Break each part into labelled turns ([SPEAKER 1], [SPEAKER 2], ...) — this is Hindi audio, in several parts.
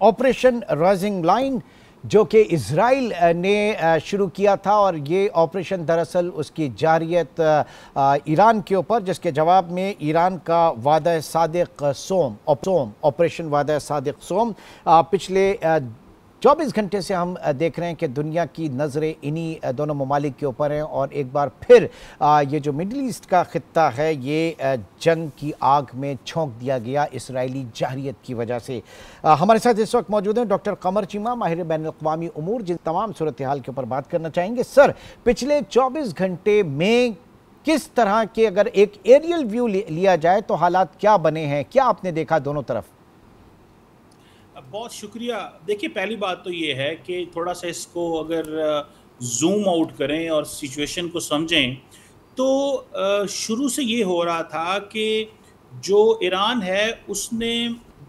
[SPEAKER 1] ऑपरेशन राइजिंग लाइन जो कि इजराइल ने शुरू किया था, और ये ऑपरेशन दरअसल उसकी जारियत ईरान के ऊपर, जिसके जवाब में ईरान का वादा सादिक सोम ऑपरेशन वादा सादिक सोम पिछले 24 घंटे से हम देख रहे हैं कि दुनिया की नज़रें इन्हीं दोनों ममालिक के ऊपर हैं, और एक बार फिर ये जो मिडल ईस्ट का खित्ता है ये जंग की आग में झोंक दिया गया इसराइली जारियत की वजह से। हमारे साथ इस वक्त मौजूद हैं डॉक्टर कमर चीमा, माहिर बैनुल-अक़वामी उमूर, जिन तमाम सूरत हाल के ऊपर बात करना चाहेंगे। सर, पिछले 24 घंटे में किस तरह के, अगर एक एरियल व्यू लिया जाए तो हालात क्या बने हैं, क्या आपने देखा दोनों तरफ?
[SPEAKER 2] बहुत शुक्रिया। देखिए, पहली बात तो ये है कि थोड़ा सा इसको अगर जूम आउट करें और सिचुएशन को समझें तो शुरू से ये हो रहा था कि जो ईरान है उसने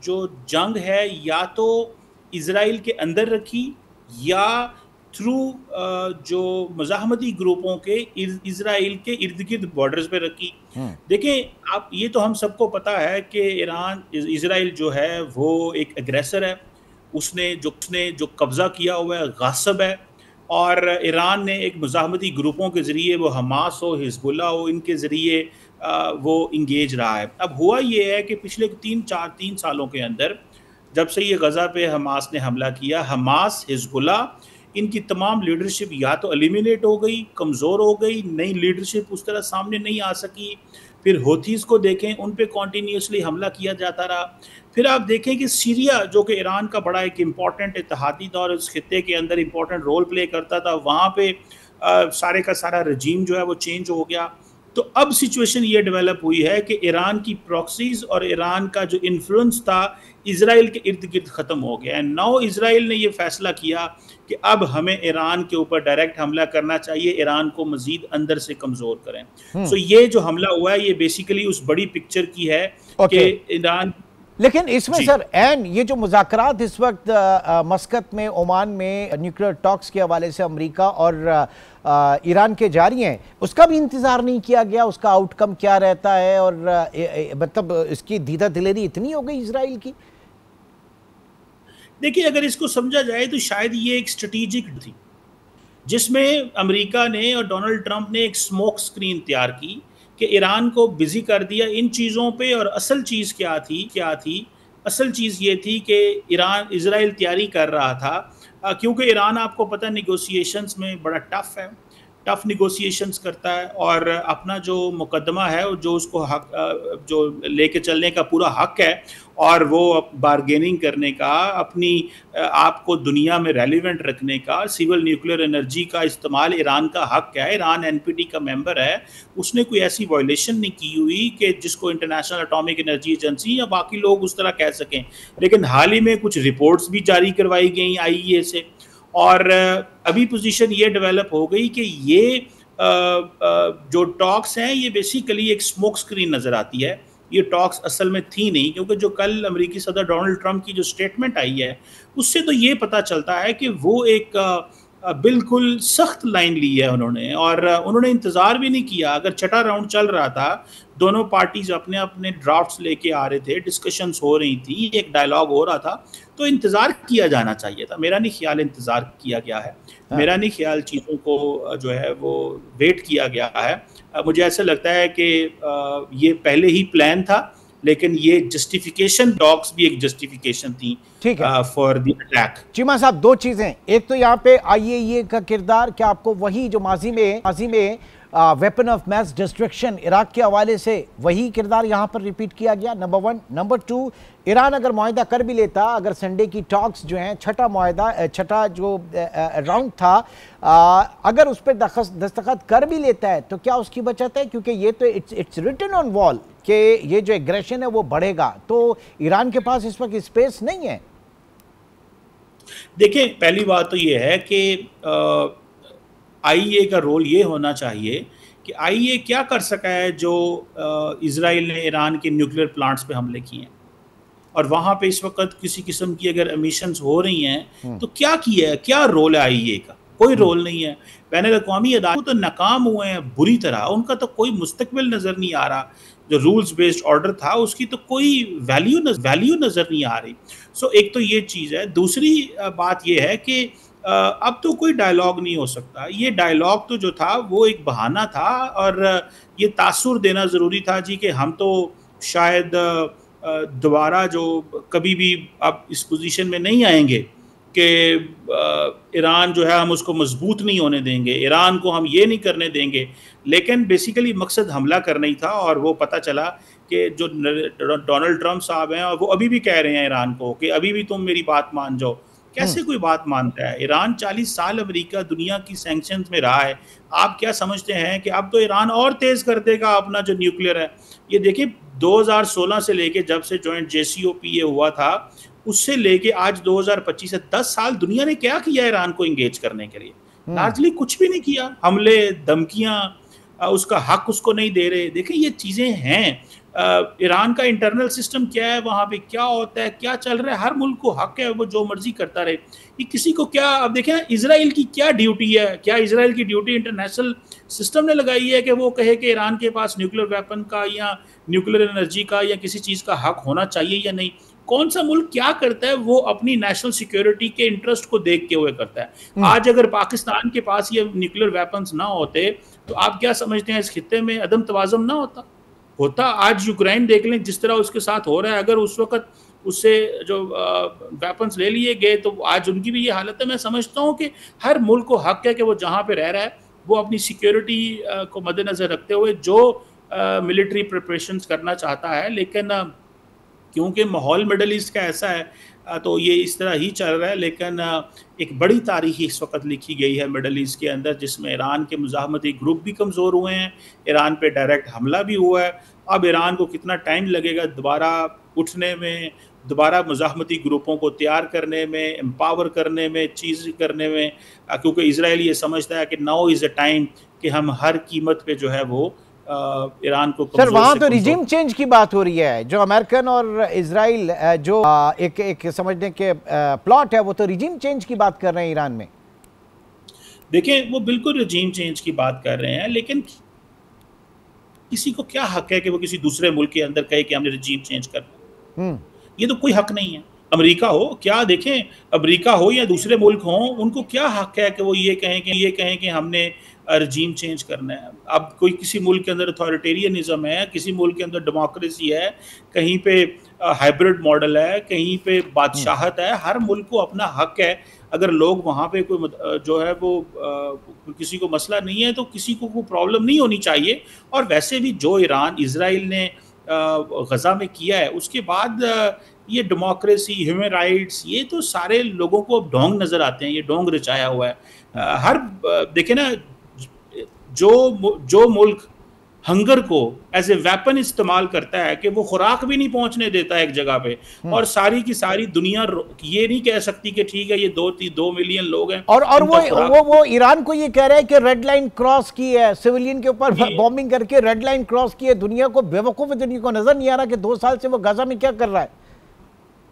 [SPEAKER 2] जो जंग है या तो इज़राइल के अंदर रखी या थ्रू जो मज़ाहमती ग्रुपों के इज़राइल के इर्द गिर्द बॉर्डर्स पे रखी। देखें आप, ये तो हम सबको पता है कि इज़राइल जो है वो एक एग्रेसर है। उसने जो कब्ज़ा किया हुआ है गासिब है, और ईरान ने एक मज़ाहमती ग्रुपों के ज़रिए, वो हमास हो, हिज़्बुल्लाह हो, इनके ज़रिए वो इंगेज रहा है। अब हुआ ये है कि पिछले 3 सालों के अंदर, जब से ये गज़ा पे हमास ने हमला किया, हमास, हिज़्बुल्लाह, इनकी तमाम लीडरशिप या तो एलिमिनेट हो गई, कमज़ोर हो गई, नई लीडरशिप उस तरह सामने नहीं आ सकी। फिर होतीज़ को देखें, उन पे कॉन्टीन्यूसली हमला किया जाता रहा। फिर आप देखें कि सीरिया, जो कि ईरान का बड़ा एक इम्पॉर्टेंट इत्तेहादी और इस खित्ते के अंदर इम्पॉर्टेंट रोल प्ले करता था, वहाँ पे सारे का सारा रजीम जो है वो चेंज हो गया। तो अब सिचुएशन ये डेवलप हुई है कि ईरान की प्रॉक्सीज और ईरान का जो इन्फ्लुएंस था इजराइल के इर्द गिर्द ख़त्म हो गया है। नाउ इजराइल ने ये फैसला किया कि अब हमें ईरान के ऊपर डायरेक्ट हमला करना चाहिए, ईरान को मजीद अंदर से कमज़ोर करें। सो ये जो हमला हुआ है ये बेसिकली उस बड़ी पिक्चर की है कि ईरान।
[SPEAKER 1] लेकिन इसमें सर ये जो मुज़ाकरात इस वक्त मस्कत में, ओमान में न्यूक्लियर टॉक्स के हवाले से अमेरिका और ईरान के जारी हैं, उसका भी इंतज़ार नहीं किया गया, उसका आउटकम क्या रहता है, और मतलब इसकी दीदा दिलेरी इतनी हो गई इजराइल की।
[SPEAKER 2] देखिए, अगर इसको समझा जाए तो शायद ये एक स्ट्रेटेजिक थी जिसमें अमेरिका ने और डोनाल्ड ट्रंप ने एक स्मोक स्क्रीन तैयार की कि ईरान को बिजी कर दिया इन चीज़ों पे। और असल चीज़ क्या थी? असल चीज़ ये थी कि इजराइल तैयारी कर रहा था, क्योंकि ईरान आपको पता है निगोशिएशंस में बड़ा टफ निगोशिएशंस करता है, और अपना जो मुकदमा है, जो उसको हक, जो लेके चलने का पूरा हक है, और वो बारगेनिंग करने का, अपनी आप को दुनिया में रेलिवेंट रखने का, सिविल न्यूक्लियर एनर्जी का इस्तेमाल ईरान का हक है। ईरान एनपीटी का मेंबर है, उसने कोई ऐसी वायलेशन नहीं की हुई कि जिसको इंटरनेशनल एटॉमिक एनर्जी एजेंसी या बाकी लोग उस तरह कह सकें। लेकिन हाल ही में कुछ रिपोर्ट्स भी जारी करवाई गई आईईए से, और अभी पोजीशन ये डेवलप हो गई कि ये जो टॉक्स हैं ये बेसिकली एक स्मोक स्क्रीन नज़र आती है। ये टॉक्स असल में थी नहीं, क्योंकि जो कल अमेरिकी सदर डोनाल्ड ट्रंप की जो स्टेटमेंट आई है उससे तो ये पता चलता है कि वो एक बिल्कुल सख्त लाइन ली है उन्होंने, और उन्होंने इंतज़ार भी नहीं किया। अगर छठा राउंड चल रहा था, दोनों पार्टीज अपने अपने ड्राफ्ट्स लेके आ रहे थे, डिस्कशंस हो रही थी, एक डायलॉग हो रहा था, तो इंतज़ार किया जाना चाहिए था। मेरा नहीं ख्याल इंतज़ार किया गया है। मेरा नहीं ख्याल चीज़ों को जो है वो वेट किया गया है। मुझे ऐसा लगता है कि ये पहले ही प्लान था, लेकिन ये जस्टिफिकेशन टॉक्स भी एक जस्टिफिकेशन थी फॉर द अटैक।
[SPEAKER 1] चीमा साहब, दो चीजें, एक तो यहाँ पे आईएईए का किरदार, क्या आपको वही जो माजी में weapon of mass destruction Iraq के हवाले से वही किरदार यहाँ पर रिपीट किया गया? नंबर 1। नंबर 2, ईरान अगर मुआहदा कर भी लेता, अगर संडे की टॉक्स जो हैं, छठा जो राउंड था, अगर उस पर दस्तखत कर भी लेता है तो क्या उसकी बचत है? क्योंकि ये तो इट्स रिटन ऑन वॉल कि ये जो एग्रेशन है वो बढ़ेगा, तो ईरान के पास इस वक्त स्पेस नहीं है।
[SPEAKER 2] देखिए, पहली बात तो ये है कि आईईए का रोल ये होना चाहिए कि आईईए क्या कर सका है जो इजराइल ने ईरान के न्यूक्लियर प्लांट्स पे हमले किए हैं, और वहाँ पे इस वक्त किसी किस्म की अगर एमिशंस हो रही हैं तो क्या किया है, क्या रोल है आईईए का? कोई रोल नहीं है। बैनुल अक़वामी अदालत तो नाकाम हुए हैं बुरी तरह, उनका तो कोई मुस्तकबिल नज़र नहीं आ रहा। जो रूल्स बेस्ड ऑर्डर था उसकी तो कोई वैल्यू नज़र नहीं आ रही। सो एक तो ये चीज़ है। दूसरी बात ये है कि अब तो कोई डायलॉग नहीं हो सकता। ये डायलॉग तो जो था वो एक बहाना था, और ये तासुर देना ज़रूरी था जी कि हम तो शायद दोबारा जो कभी भी अब इस पोजीशन में नहीं आएंगे कि ईरान जो है हम उसको मजबूत नहीं होने देंगे, ईरान को हम ये नहीं करने देंगे। लेकिन बेसिकली मकसद हमला करना ही था, और वो पता चला कि जो डोनाल्ड ट्रंप साहब हैं, और वो अभी भी कह रहे हैं ईरान को कि अभी भी तुम मेरी बात मान जाओ। कैसे कोई बात मानता है? ईरान 40 साल अमेरिका दुनिया की सैंक्शंस में रहा है। आप क्या समझते हैं कि अब तो ईरान और तेज़ कर देगा अपना जो न्यूक्लियर है? ये देखिए 2016 से लेके जब से जॉइंट JCPOA हुआ था, उससे लेके आज 2025 है, 10 साल दुनिया ने क्या किया ईरान को इंगेज करने के लिए? लार्जली कुछ भी नहीं किया। हमले, धमकियां, उसका हक उसको नहीं दे रहे। देखिए ये चीज़ें हैं। ईरान का इंटरनल सिस्टम क्या है, वहाँ पे क्या होता है, क्या चल रहा है, हर मुल्क को हक है वो जो मर्जी करता रहे। ये किसी को क्या, अब देखें इजराइल की क्या ड्यूटी है? क्या इजराइल की ड्यूटी इंटरनेशनल सिस्टम ने लगाई है कि वो कहे कि ईरान के पास न्यूक्लियर वेपन का या न्यूक्लियर एनर्जी का या किसी चीज़ का हक होना चाहिए या नहीं? कौन सा मुल्क क्या करता है वो अपनी नेशनल सिक्योरिटी के इंटरेस्ट को देख के हुए करता है। आज अगर पाकिस्तान के पास ये न्यूक्लियर वेपन्स ना होते तो आप क्या समझते हैं इस खित्ते में अदम तवाज़ुन ना होता? आज यूक्रेन देख लें जिस तरह उसके साथ हो रहा है, अगर उस वक्त उससे जो वेपन्स ले लिए गए तो आज उनकी भी ये हालत है। मैं समझता हूँ कि हर मुल्क को हक है कि वो जहाँ पे रह रहा है वो अपनी सिक्योरिटी को मद्देनज़र रखते हुए जो मिलिट्री प्रिपरेशंस करना चाहता है। लेकिन क्योंकि माहौल मिडल ईस्ट का ऐसा है तो ये इस तरह ही चल रहा है। लेकिन एक बड़ी तारीख इस वक्त लिखी गई है मिडल ईस्ट के अंदर, जिसमें ईरान के मुज़ाहमती ग्रुप भी कमज़ोर हुए हैं, ईरान पे डायरेक्ट हमला भी हुआ है। अब ईरान को कितना टाइम लगेगा दोबारा उठने में, दोबारा मुज़ाहमती ग्रुपों को तैयार करने में, एम्पावर करने में, चीज़ करने में, क्योंकि इजराइल ये समझता है कि नाउ इज़ अ टाइम कि हम हर कीमत पे जो है वो ईरान को।
[SPEAKER 1] सर वहां तो रिजीम चेंज की बात हो रही है, जो अमेरिकन और इजराइल जो एक समझने के प्लॉट है, वो तो रिजीम चेंज की बात कर रहे हैं ईरान में।
[SPEAKER 2] देखें वो बिल्कुल रिजीम चेंज की बात कर रहे हैं, लेकिन किसी को क्या हक है कि वो किसी दूसरे मुल्क के अंदर कहे कि हमने रिजीम चेंज करना? ये तो कोई हक नहीं है। अमेरिका हो क्या, देखें अमेरिका हो या दूसरे मुल्क हो, उनको क्या हक है कि वो ये कहें कि हमने रजीम चेंज करना है? अब कोई किसी मुल्क के अंदर अथॉरिटेरियनिज्म है, किसी मुल्क के अंदर डेमोक्रेसी है, कहीं पे हाइब्रिड मॉडल है, कहीं पे बादशाहत है। हर मुल्क को अपना हक है। अगर लोग वहाँ पे कोई जो है वो किसी को मसला नहीं है तो किसी को कोई प्रॉब्लम नहीं होनी चाहिए। और वैसे भी जो ईरान इसराइल ने गज़ा में किया है उसके बाद ये डेमोक्रेसी, ह्यूमन राइट्स, ये तो सारे लोगों को अब ढोंग नज़र आते हैं। ये ढोंग रचाया हुआ है। हर देखे ना, जो मुल्क हंगर को एज ए वेपन इस्तेमाल करता है कि वो खुराक भी नहीं पहुंचने देता एक जगह पे, और सारी की सारी दुनिया ये नहीं कह सकती कि ठीक है ये 2 मिलियन लोग हैं।
[SPEAKER 1] और वो ईरान को ये कह रहा है कि रेड लाइन क्रॉस की है, सिविलियन के ऊपर बॉम्बिंग करके रेड लाइन क्रॉस की है। दुनिया को बेवकूफ़, दुनिया को नजर नहीं आ रहा कि 2 साल से वो गाजा में क्या कर रहा है।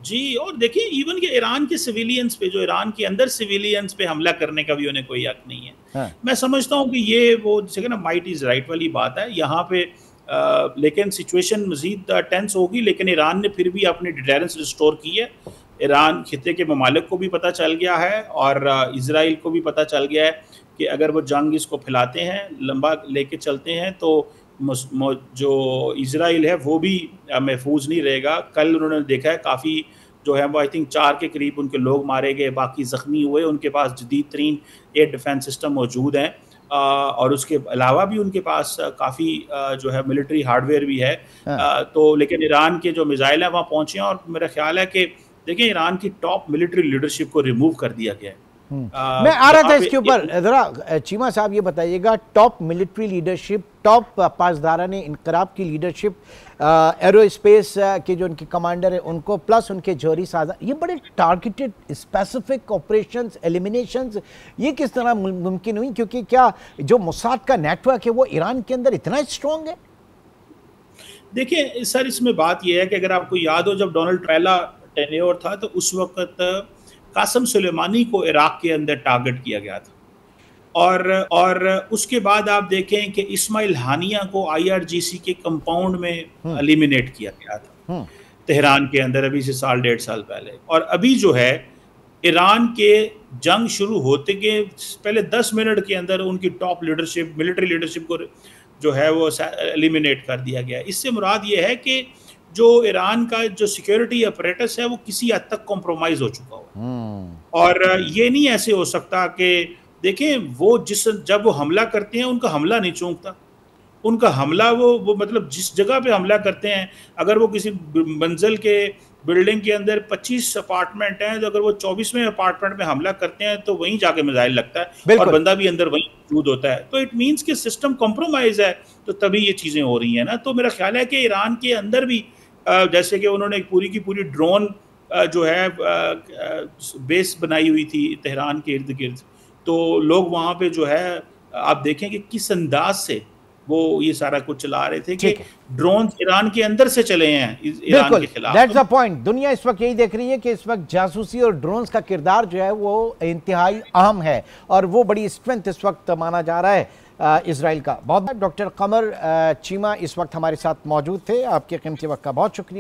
[SPEAKER 2] जी, और देखिए इवन के ईरान के सिविलियंस पे, जो ईरान के अंदर सिविलियंस पे हमला करने का भी उन्हें कोई हक नहीं है। हाँ। मैं समझता हूँ कि ये वो जैसे ना माइट इज़ राइट वाली बात है यहाँ पे। लेकिन सिचुएशन मज़ीद टेंस होगी, लेकिन ईरान ने फिर भी अपनी डिटेरेंस रिस्टोर की है। ईरान खित्ते के ममालिक को भी पता चल गया है और इसराइल को भी पता चल गया है कि अगर वो जंग इसको फैलाते हैं, लंबा लेके चलते हैं, तो जो इजराइल है वो भी महफूज नहीं रहेगा। कल उन्होंने देखा है काफ़ी जो है वो आई थिंक 4 के करीब उनके लोग मारे गए, बाकी ज़ख्मी हुए। उनके पास जदीद तरीन एयर डिफेंस सिस्टम मौजूद हैं और उसके अलावा भी उनके पास काफ़ी जो है मिलिट्री हार्डवेयर भी है। तो लेकिन ईरान के जो मिसाइल हैं वहाँ पहुँचे हैं, और मेरा ख्याल है कि देखिए ईरान की टॉप मिलिट्री लीडरशिप को रिमूव कर दिया गया है।
[SPEAKER 1] मैं आ रहा था इसके ऊपर, जरा चीमा साहब ये बताइएगा, टॉप मिलिट्री लीडरशिप, टॉप पासदारान इनकलाब की लीडरशिप, एरोस्पेस के जो उनके कमांडर हैं उनको, प्लस उनके जौहरी साझा, ये बड़े टारगेटेड स्पेसिफिक ऑपरेशंस, एलिमिनेशंस, ये किस तरह मुमकिन हुई? क्योंकि क्या जो मोसाद का नेटवर्क है वो ईरान के अंदर इतना स्ट्रॉन्ग है?
[SPEAKER 2] देखिए सर, इसमें बात यह है कि अगर आपको याद हो जब डोनाल्ड पहला टेन्योर था तो उस वक्त कासिम सुलेमानी को इराक के अंदर टारगेट किया गया था। और उसके बाद आप देखें कि इस्माइल हानिया को IRGC के कंपाउंड में एलिमिनेट किया गया था तेहरान के अंदर, अभी से साल 1.5 साल पहले। और अभी जो है ईरान के जंग शुरू होते के पहले 10 मिनट के अंदर उनकी टॉप लीडरशिप, मिलिट्री लीडरशिप को जो है वो एलिमिनेट कर दिया गया। इससे मुराद ये है कि जो ईरान का जो सिक्योरिटी अपरेटस है वो किसी हद तक कॉम्प्रोमाइज हो चुका हो। और ये नहीं ऐसे हो सकता कि देखें वो जब वो हमला करते हैं उनका हमला नहीं चूकता, उनका हमला वो मतलब जिस जगह पे हमला करते हैं, अगर वो किसी मंजिल के बिल्डिंग के अंदर 25 अपार्टमेंट हैं, तो अगर वो 24वें अपार्टमेंट में हमला करते हैं तो वहीं जाके मिसाइल लगता है और बंदा भी अंदर वहीं मौजूद होता है। तो इट मीन्स कि सिस्टम कॉम्प्रोमाइज है, तो तभी ये चीज़ें हो रही हैं ना। तो मेरा ख्याल है कि ईरान के अंदर भी जैसे कि उन्होंने पूरी की पूरी ड्रोन जो है बेस बनाई हुई थी तेहरान के इर्द गिर्द, तो लोग वहाँ पे जो है आप देखें कि किस अंदाज से वो ये सारा कुछ चला रहे थे कि ड्रोन ईरान के अंदर से चले हैं ईरान के खिलाफ।
[SPEAKER 1] That's the point. दुनिया इस वक्त यही देख रही है कि इस वक्त जासूसी और ड्रोन्स का किरदार जो है वो इंतहाई अहम है और वो बड़ी स्ट्रेंथ इस वक्त माना जा रहा है इजराइल का। बहुत डॉक्टर कमर चीमा इस वक्त हमारे साथ मौजूद थे। आपके कीमती वक्त का बहुत शुक्रिया।